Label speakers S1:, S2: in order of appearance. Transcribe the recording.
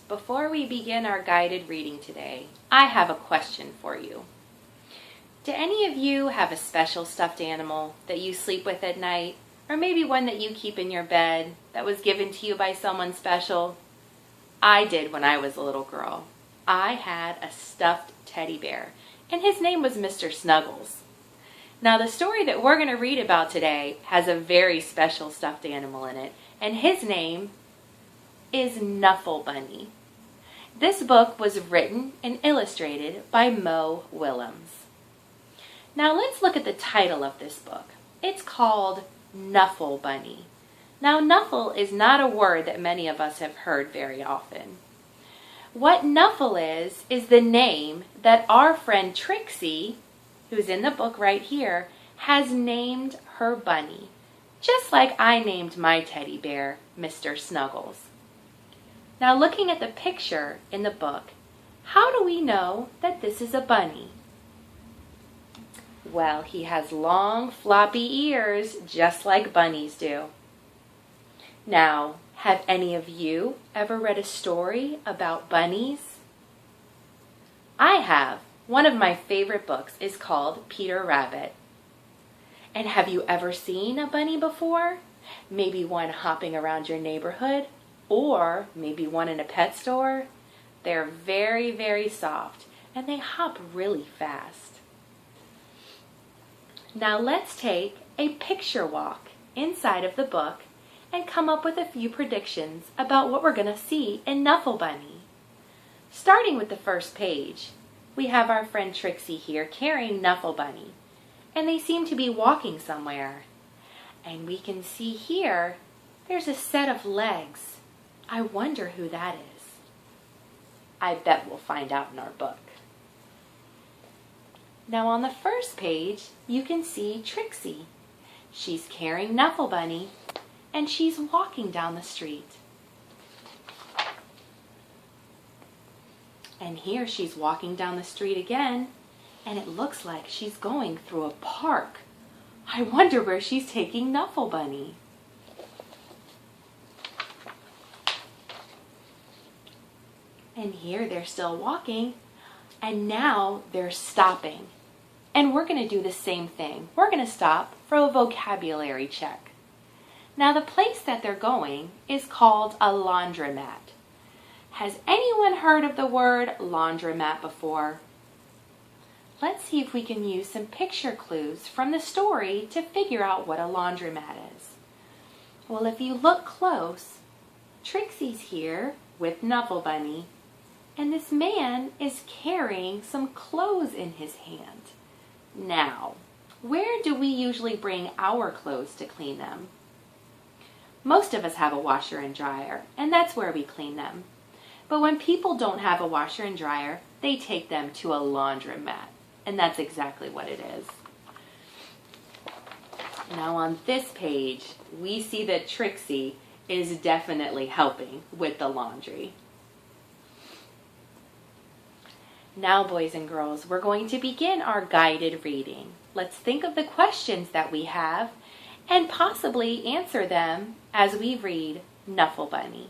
S1: Before we begin our guided reading today, I have a question for you. Do any of you have a special stuffed animal that you sleep with at night, or maybe one that you keep in your bed that was given to you by someone special? I did when I was a little girl. I had a stuffed teddy bear, and his name was Mr. Snuggles. Now, the story that we're going to read about today has a very special stuffed animal in it, and his name is Knuffle Bunny. This book was written and illustrated by Mo Willems. Now let's look at the title of this book. It's called Knuffle Bunny. Now Knuffle is not a word that many of us have heard very often. What Knuffle is the name that our friend Trixie, who's in the book right here, has named her bunny, just like I named my teddy bear, Mr. Snuggles. Now looking at the picture in the book, how do we know that this is a bunny? Well, he has long floppy ears just like bunnies do. Now, have any of you ever read a story about bunnies? I have. One of my favorite books is called Peter Rabbit. And have you ever seen a bunny before? Maybe one hopping around your neighborhood? Or maybe one in a pet store? They're very, very soft, and they hop really fast. Now let's take a picture walk inside of the book and come up with a few predictions about what we're going to see in Knuffle Bunny. Starting with the first page, we have our friend Trixie here carrying Knuffle Bunny, and they seem to be walking somewhere. And we can see here, there's a set of legs. I wonder who that is. I bet we'll find out in our book. Now on the first page, you can see Trixie. She's carrying Knuffle Bunny, and she's walking down the street. And here she's walking down the street again, and it looks like she's going through a park. I wonder where she's taking Knuffle Bunny. And here they're still walking, and now they're stopping. And we're going to do the same thing. We're going to stop for a vocabulary check. Now the place that they're going is called a laundromat. Has anyone heard of the word laundromat before? Let's see if we can use some picture clues from the story to figure out what a laundromat is. Well, if you look close, Trixie's here with Knuffle Bunny, and this man is carrying some clothes in his hand. Now, where do we usually bring our clothes to clean them? Most of us have a washer and dryer, and that's where we clean them. But when people don't have a washer and dryer, they take them to a laundromat, and that's exactly what it is. Now on this page, we see that Trixie is definitely helping with the laundry. Now, boys and girls, we're going to begin our guided reading. Let's think of the questions that we have and possibly answer them as we read Knuffle Bunny.